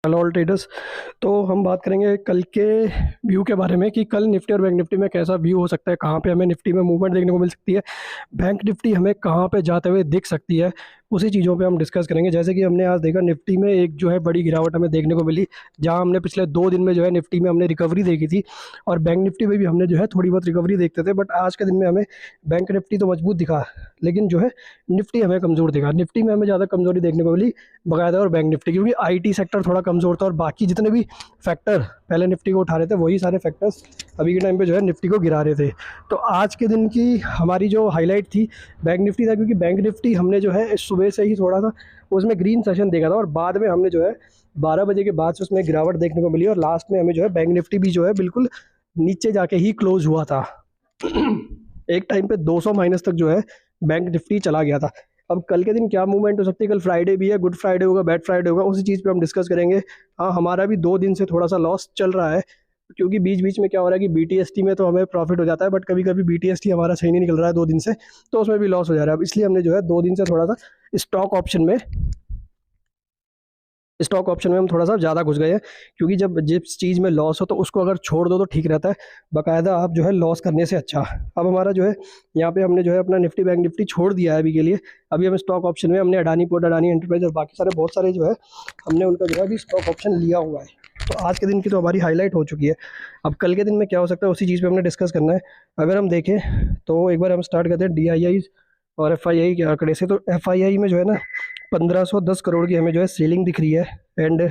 Hello all traders. तो हम बात करेंगे कल के व्यू के बारे में कि कल निफ्टी और बैंक निफ्टी में कैसा व्यू हो सकता है, कहाँ पे हमें निफ्टी में मूवमेंट देखने को मिल सकती है, बैंक निफ्टी हमें कहाँ पे जाते हुए दिख सकती है। उसी चीज़ों पे हम डिस्कस करेंगे। जैसे कि हमने आज देखा निफ्टी में एक जो है बड़ी गिरावट हमें देखने को मिली, जहाँ हमने पिछले 2 दिन में जो है निफ्टी में हमने रिकवरी देखी थी, और बैंक निफ्टी में भी हमने जो है थोड़ी बहुत रिकवरी देखते थे। बट आज के दिन में हमें बैंक निफ्टी तो मजबूत दिखा, लेकिन जो है निफ्टी हमें कमज़ोर दिखा। निफ्टी में हमें ज़्यादा कमज़ोरी देखने को मिली बाकायदा और बैंक निफ्टी, क्योंकि आईटी सेक्टर थोड़ा कमज़ोर था और बाकी जितने भी फैक्टर पहले निफ्टी को उठा रहे थे वही सारे फैक्टर्स अभी के टाइम पे जो है निफ्टी को गिरा रहे थे। तो आज के दिन की हमारी जो हाईलाइट थी बैंक निफ्टी था, क्योंकि बैंक निफ्टी हमने जो है सुबह से ही थोड़ा सा उसमें ग्रीन सेशन देखा था और बाद में हमने जो है 12 बजे के बाद से उसमें गिरावट देखने को मिली, और लास्ट में हमें जो है बैंक निफ्टी भी जो है बिल्कुल नीचे जाके ही क्लोज हुआ था। एक टाइम पे 200 माइनस तक जो है बैंक निफ्टी चला गया था। अब कल के दिन क्या मूवमेंट हो सकती है, कल फ्राइडे भी है, गुड फ्राइडे होगा, बैड फ्राइडे होगा, उसी चीज़ पे हम डिस्कस करेंगे। हाँ, हमारा भी 2 दिन से थोड़ा सा लॉस चल रहा है, क्योंकि बीच बीच में क्या हो रहा है कि बीटीएसटी में तो हमें प्रॉफिट हो जाता है, बट कभी कभी बीटीएसटी हमारा सही नहीं निकल रहा है 2 दिन से, तो उसमें भी लॉस हो जा रहा है। अब इसलिए हमने जो है 2 दिन से थोड़ा सा स्टॉक ऑप्शन में हम थोड़ा सा ज़्यादा घुस गए हैं, क्योंकि जब जिस चीज़ में लॉस हो तो उसको अगर छोड़ दो तो ठीक रहता है, बाकायदा आप जो है लॉस करने से अच्छा। अब हमारा जो है यहाँ पे हमने जो है अपना निफ्टी बैंक निफ्टी छोड़ दिया है अभी के लिए। अभी हम स्टॉक ऑप्शन में हमने अडानी पोर्ट, अडानी एंटरप्राइज और बाकी सारे बहुत सारे जो है हमने उनका जो है अभी स्टॉक ऑप्शन लिया हुआ है। तो आज के दिन की तो हमारी हाईलाइट हो चुकी है। अब कल के दिन में क्या हो सकता है उसी चीज़ पर हमने डिस्कस करना है। अगर हम देखें तो एक बार हम स्टार्ट करते हैं DII और FII के आंकड़े से। तो FII में जो है ना 1510 करोड़ की हमें जो है सेलिंग दिख रही है, एंड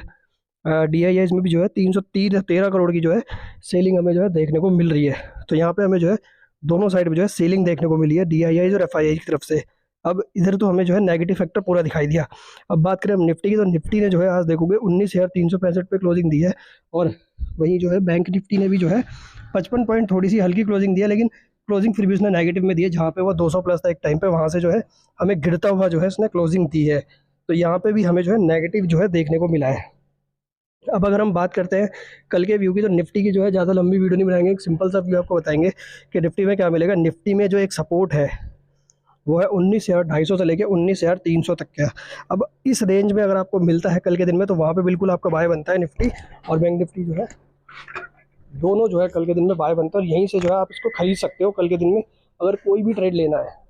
DII में भी जो है 313 करोड़ की जो है सेलिंग हमें जो है देखने को मिल रही है। तो यहाँ पे हमें जो है दोनों साइड में जो है सेलिंग देखने को मिली है DII और FII की तरफ से। अब इधर तो हमें जो है नेगेटिव फैक्टर पूरा दिखाई दिया। अब बात करें हम निफ्टी की, तो निफ्टी ने जो है आज देखोगे 19,365 पे क्लोजिंग दी है, और वहीं जो है बैंक निफ्टी ने भी जो है 55 पॉइंट थोड़ी सी हल्की क्लोजिंग दी है, लेकिन क्लोजिंग फिर भी उसने नेगेटिव में दी है। जहाँ पे वो 200 प्लस था एक टाइम पे, वहाँ से जो है हमें गिरता हुआ जो है उसने क्लोजिंग दी है। तो यहाँ पे भी हमें जो है नेगेटिव जो है देखने को मिला है। अब अगर हम बात करते हैं कल के व्यू की, तो निफ्टी की जो है ज़्यादा लंबी वीडियो नहीं बनाएंगे, एक सिंपल सा व्यू आपको बताएंगे कि निफ्टी में क्या मिलेगा। निफ्टी में जो एक सपोर्ट है वो है 19,250 से लेके 19,300 तक का। अब इस रेंज में अगर आपको मिलता है कल के दिन में, तो वहाँ पे बिल्कुल आपका बाय बनता है। निफ्टी और बैंक निफ्टी जो है दोनों जो है कल के दिन में बाय बनता है, और यहीं से जो है आप इसको खरीद सकते हो कल के दिन में अगर कोई भी ट्रेड लेना है।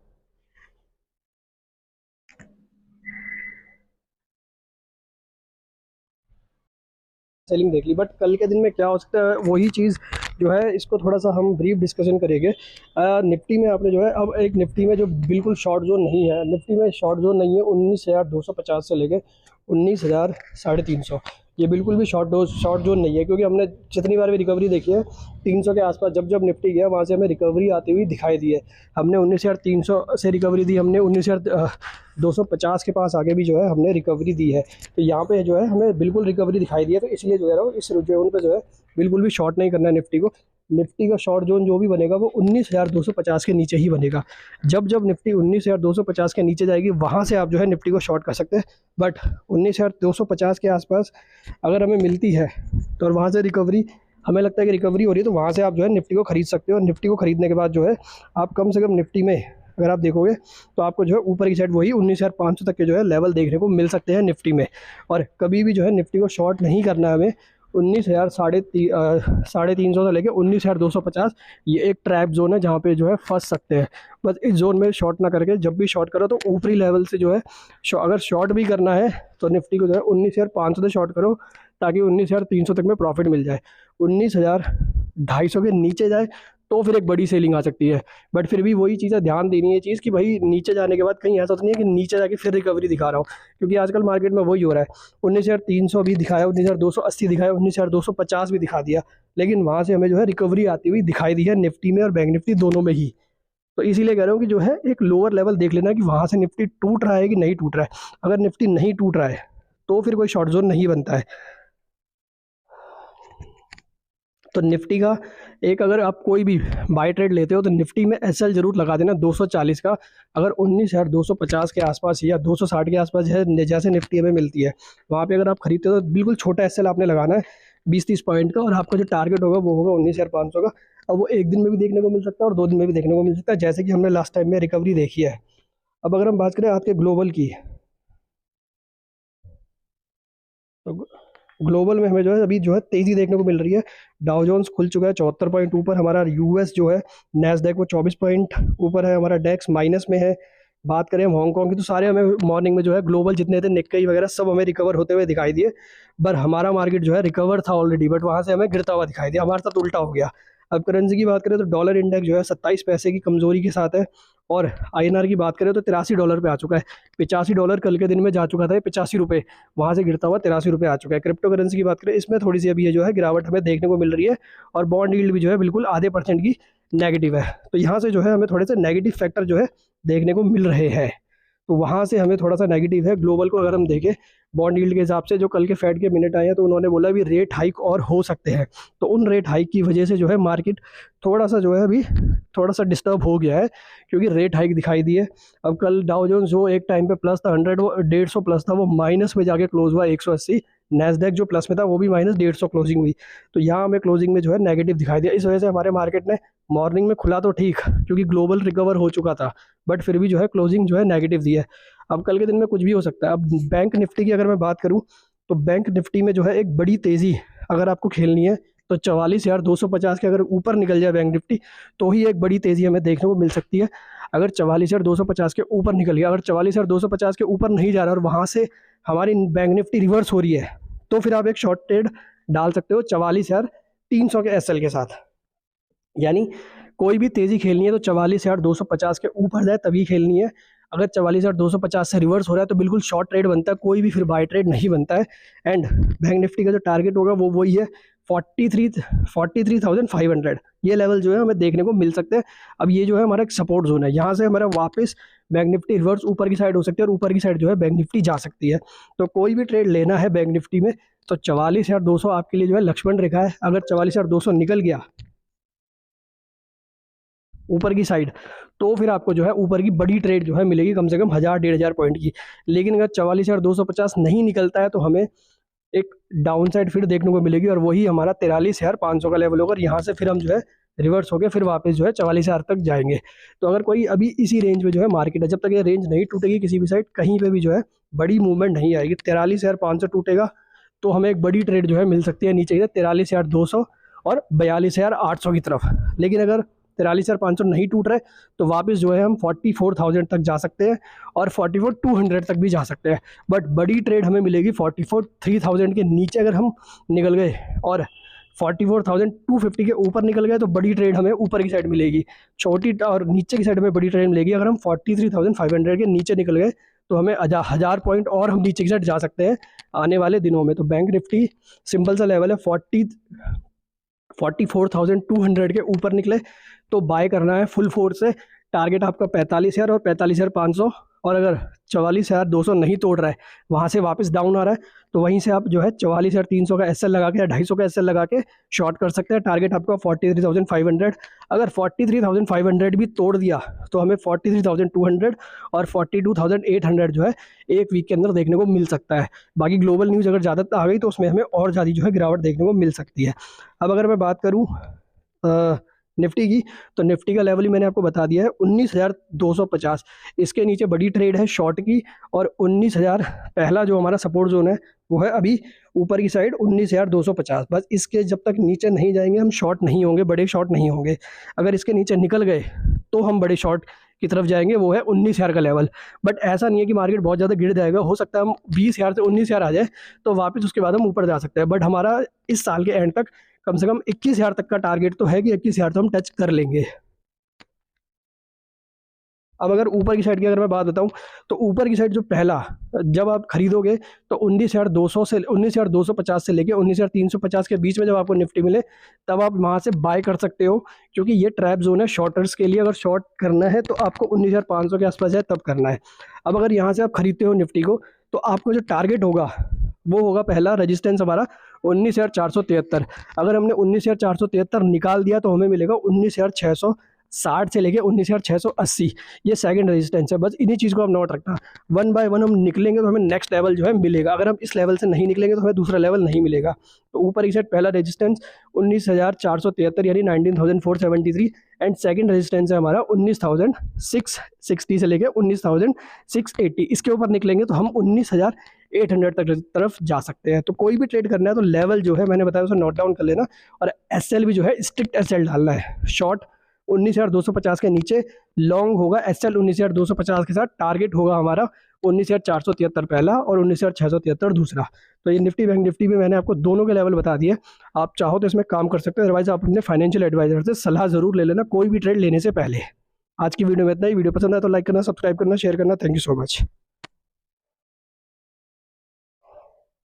सेलिंग देख ली, बट कल के दिन में क्या हो सकता है वही चीज़ जो है, इसको थोड़ा सा हम ब्रीफ डिस्कशन करेंगे। निफ्टी में आपने जो है अब एक निफ्टी में जो बिल्कुल शॉर्ट जोन नहीं है, निफ्टी में शॉर्ट जोन नहीं है 19,250 से लेके 19,350। ये बिल्कुल भी शॉर्ट जोन नहीं है, क्योंकि हमने जितनी बार भी रिकवरी देखी है 300 के आसपास जब जब निफ्टी गया वहाँ से हमें रिकवरी आती हुई दिखाई दी है। हमने 19,300 से रिकवरी दी, हमने 19,250 के पास आगे भी जो है हमने रिकवरी दी है। तो यहाँ पे जो है हमें बिल्कुल रिकवरी दिखाई दी है, तो इसलिए जो है इस जोन पे जो है बिल्कुल भी शॉर्ट नहीं करना है निफ्टी को। निफ्टी का शॉर्ट जोन जो भी बनेगा वो 19,250 के नीचे ही बनेगा। जब जब निफ्टी 19,250 के नीचे जाएगी वहाँ से आप जो है निफ्टी को शॉर्ट कर सकते हैं। बट 19,250 के आसपास अगर हमें मिलती है तो, और वहाँ से रिकवरी हमें लगता है कि रिकवरी हो रही है, तो वहाँ से आप जो है निफ्टी को खरीद सकते हो। और निफ्टी को खरीदने के बाद जो है आप कम से कम निफ्टी में अगर आप देखोगे तो आपको जो है ऊपर की साइड वही 19,500 तक के जो है लेवल देखने को मिल सकते हैं निफ्टी में। और कभी भी जो है निफ्टी को शॉर्ट नहीं करना है हमें। 19,000 350 से लेके 19,250 ये एक ट्रैप जोन है जहाँ पे जो है फंस सकते हैं। बस इस जोन में शॉर्ट ना करके जब भी शॉर्ट करो तो ऊपरी लेवल से जो है अगर शॉर्ट भी करना है तो निफ्टी को जो है 19,500 से शॉर्ट करो, ताकि 19,300 तक में प्रॉफिट मिल जाए। 19,250 के नीचे जाए तो फिर एक बड़ी सेलिंग आ सकती है। बट फिर भी वही चीज़ है, ध्यान देनी है चीज़ कि भाई नीचे जाने के बाद कहीं ऐसा तो नहीं है कि नीचे जाके फिर रिकवरी दिखा रहा हो, क्योंकि आजकल मार्केट में वही हो रहा है। 19,300 भी दिखाया, 19,280 दिखाया, 19,250 भी दिखा दिया, लेकिन वहाँ से हमें जो है रिकवरी आती हुई दिखाई दी है निफ्टी में और बैंक निफ्टी दोनों में ही। तो इसीलिए कह रहा हूँ कि जो है एक लोअर लेवल देख लेना कि वहाँ से निफ्टी टूट रहा है कि नहीं टूट रहा है। अगर निफ्टी नहीं टूट रहा है तो फिर कोई शॉर्ट जोन नहीं बनता है। तो निफ्टी का एक, अगर आप कोई भी बाय ट्रेड लेते हो तो निफ्टी में SL जरूर लगा देना 240 का। अगर 19,250 के आसपास या 260 के आसपास है जैसे निफ्टी हमें मिलती है, वहाँ पे अगर आप खरीदते हो तो बिल्कुल छोटा SL आपने लगाना है 20-30 पॉइंट का, और आपका जो टारगेट होगा वो होगा 19,500 का। अब वो एक दिन में भी देखने को मिल सकता है और 2 दिन में भी देखने को मिल सकता है, जैसे कि हमने लास्ट टाइम में रिकवरी देखी है। अब अगर हम बात करें आपके ग्लोबल की, तो ग्लोबल में हमें जो है अभी जो है तेज़ी देखने को मिल रही है। डाउ जोन्स खुल चुका है 74 पॉइंट ऊपर, हमारा यूएस जो है नैस्डैक वो 24 पॉइंट ऊपर है, हमारा डेक्स माइनस में है। बात करें हम हांगकांग की तो सारे हमें मॉर्निंग में जो है ग्लोबल जितने थे निक्केई वगैरह सब हमें रिकवर होते हुए दिखाई दिए, पर हमारा मार्केट जो है रिकवर था ऑलरेडी, बट वहाँ से हमें गिरता हुआ दिखाई दिया, हमारे साथ उल्टा हो गया। अब करेंसी की बात करें तो डॉलर इंडेक्स जो है 27 पैसे की कमजोरी के साथ है, और आईएनआर की बात करें तो $83 पे आ चुका है। $85 कल के दिन में जा चुका था, 85 रुपये, वहाँ से गिरता हुआ $83 आ चुका है। क्रिप्टो करेंसी की बात करें इसमें थोड़ी सी अभी ये जो है गिरावट हमें देखने को मिल रही है, और बॉन्ड यील्ड भी जो है बिल्कुल आधे % की नेगेटिव है। तो यहाँ से जो है हमें थोड़े से नेगेटिव फैक्टर जो है देखने को मिल रहे हैं, तो वहाँ से हमें थोड़ा सा नेगेटिव है। ग्लोबल को अगर हम देखें बॉन्ड यील्ड के हिसाब से, जो कल के फेड के मिनट आए हैं तो उन्होंने बोला अभी रेट हाइक और हो सकते हैं, तो उन रेट हाइक की वजह से जो है मार्केट थोड़ा सा जो है अभी थोड़ा सा डिस्टर्ब हो गया है, क्योंकि रेट हाइक दिखाई दी है। अब कल डाउ जोन्स जो एक टाइम पे प्लस था 100 वो 150 प्लस था, वो माइनस में जाके क्लोज हुआ 180। नैस्डैक जो प्लस में था वो भी माइनस 150 क्लोजिंग हुई, तो यहाँ हमें क्लोजिंग में जो है नेगेटिव दिखाई दिया। इस वजह से हमारे मार्केट ने मॉर्निंग में खुला तो ठीक, क्योंकि ग्लोबल रिकवर हो चुका था, बट फिर भी जो है क्लोजिंग जो है नेगेटिव दी है। अब कल के दिन में कुछ भी हो सकता है। अब बैंक निफ्टी की अगर मैं बात करूं तो बैंक निफ्टी में जो है एक बड़ी तेज़ी अगर आपको खेलनी है तो 44,250 के अगर ऊपर निकल जाए बैंक निफ्टी तो ही एक बड़ी तेज़ी हमें देखने को मिल सकती है। अगर 44,250 के ऊपर निकल गया, अगर 44,250 के ऊपर नहीं जा रहा और वहाँ से हमारी बैंक निफ्टी रिवर्स हो रही है, तो फिर आप एक शॉर्ट ट्रेड डाल सकते हो 44,300 के एसएल के साथ। यानी कोई भी तेज़ी खेलनी है तो 44,250 के ऊपर जाए तभी खेलनी है। अगर 44,250 से रिवर्स हो रहा है तो बिल्कुल शॉर्ट ट्रेड बनता है, कोई भी फिर बाय ट्रेड नहीं बनता है। एंड बैंक निफ्टी का जो टारगेट होगा वो वही है 43,500, ये लेवल जो है हमें देखने को मिल सकते हैं। अब ये जो है हमारा एक सपोर्ट जोन है, यहाँ से हमारा वापस बैंक निफ्टी रिवर्स ऊपर की साइड हो सकती है, और ऊपर की साइड जो है बैंक निफ्टी जा सकती है। तो कोई भी ट्रेड लेना है बैंक निफ्टी में तो 44,200 आपके लिए जो है लक्ष्मण रेखा है। अगर 44,200 निकल गया ऊपर की साइड तो फिर आपको जो है ऊपर की बड़ी ट्रेड जो है मिलेगी, कम से कम 1,000-1,500 पॉइंट की। लेकिन अगर 44,250 नहीं निकलता है तो हमें एक डाउन साइड फिर देखने को मिलेगी, और वही हमारा 43,500 का लेवल होगा। और यहाँ से फिर हम जो है रिवर्स होकर फिर वापस जो है 44,000 तक जाएंगे। तो अगर कोई अभी इसी रेंज में जो है मार्केट है, जब तक ये रेंज नहीं टूटेगी किसी भी साइड, कहीं पे भी जो है बड़ी मूवमेंट नहीं आएगी। 43,500 टूटेगा तो हमें एक बड़ी ट्रेड जो है मिल सकती है नीचे की 43,200 और 42,800 की तरफ। लेकिन अगर 43,500 नहीं टूट रहे तो वापस जो है हम 44,000 तक जा सकते हैं, और 44,200 तक भी जा सकते हैं। बट बड़ी ट्रेड हमें मिलेगी 44,300 के नीचे अगर हम निकल गए, और 44,250 के ऊपर निकल गए तो बड़ी ट्रेड हमें ऊपर की साइड मिलेगी। छोटी और नीचे की साइड में बड़ी ट्रेड मिलेगी अगर हम 43,500 के नीचे निकल गए, तो हमें 1,000 पॉइंट और हम नीचे की साइड जा सकते हैं आने वाले दिनों में। तो बैंक निफ्टी सिंपल सा लेवल है 44,200 के ऊपर निकले तो बाय करना है फुल फोर्स से। टारगेट आपका 45,000 और 45,500, और अगर 44,200 नहीं तोड़ रहा है, वहाँ से वापस डाउन आ रहा है, तो वहीं से आप जो है 44,300 का एसएल लगा के या 250 का एसएल लगा के शॉर्ट कर सकते हैं। टारगेट आपका 43,500। अगर 43,500 भी तोड़ दिया तो हमें 43,200 और 42,800 जो है एक वीक के अंदर देखने को मिल सकता है। बाकी ग्लोबल न्यूज़ अगर ज़्यादा आ गई तो उसमें हमें और ज़्यादा जो है गिरावट देखने को मिल सकती है। अब अगर मैं बात करूँ निफ्टी की, तो निफ्टी का लेवल ही मैंने आपको बता दिया है 19,250। इसके नीचे बड़ी ट्रेड है शॉर्ट की, और 19,000 पहला जो हमारा सपोर्ट जोन है वो है अभी ऊपर की साइड 19,250। बस इसके जब तक नीचे नहीं जाएंगे हम शॉर्ट नहीं होंगे, बड़े शॉर्ट नहीं होंगे। अगर इसके नीचे निकल गए तो हम बड़े शॉर्ट की तरफ जाएंगे, वो है 19,000 का लेवल। बट ऐसा नहीं है कि मार्केट बहुत ज़्यादा गिर जाएगा, हो सकता है हम 20,000 से 19,000 आ जाए तो वापस उसके बाद हम ऊपर जा सकते हैं। बट हमारा इस साल के एंड तक कम से कम 21,000 तक का टारगेट तो है कि 21,000 तो हम टच कर लेंगे। अब अगर ऊपर की साइड की अगर मैं बात बताऊं तो ऊपर की साइड जो पहला जब आप खरीदोगे तो 19,200 से 19,250 से लेके 19,350 के बीच में जब आपको निफ्टी मिले तब आप वहां से बाय कर सकते हो, क्योंकि ये ट्रैप जोन है शॉर्टर्स के लिए। अगर शॉर्ट करना है तो आपको 19,500 के आसपास है तब करना है। अब अगर यहाँ से आप खरीदते हो निफ्टी को तो आपको जो टारगेट होगा वो होगा पहला रेजिस्टेंस हमारा 19,473। अगर हमने 19,473 निकाल दिया तो हमें मिलेगा 19,660 से लेके 19,680 ये सेकंड रेजिस्टेंस है। बस इन्हीं चीज़ को हम नोट रखना, वन बाय वन हम निकलेंगे तो हमें नेक्स्ट लेवल जो है मिलेगा। अगर हम इस लेवल से नहीं निकलेंगे तो हमें दूसरा लेवल नहीं मिलेगा। तो ऊपर की साइड पहला रेजिस्टेंस 19,473 यानी 19,473 एंड सेकंड रेजिस्टेंस है हमारा 19,660 से लेके 19,680। इसके ऊपर निकलेंगे तो हम 19,800 तक तरफ जा सकते हैं। तो कोई भी ट्रेड करना है तो लेवल जो है मैंने बताया उसे नोट डाउन कर लेना, और एसएल भी जो है स्ट्रिक्ट एसएल डालना है। शॉर्ट 19,250 के नीचे, लॉन्ग होगा एसएल 19,250 के साथ, टारगेट होगा हमारा 19,473 पहला और 19,673 दूसरा। तो ये निफ्टी बैंक निफ्टी में मैंने आपको दोनों के लेवल बता दिए, आप चाहो तो इसमें काम कर सकते हैं, अदरवाइज आप अपने फाइनेंशियल एडवाइजर से सलाह जरूर ले लेना कोई भी ट्रेड लेने से पहले। आज की वीडियो में इतना ही। वीडियो पसंद आया तो लाइक करना, सब्सक्राइब करना, शेयर करना। Thank you so much.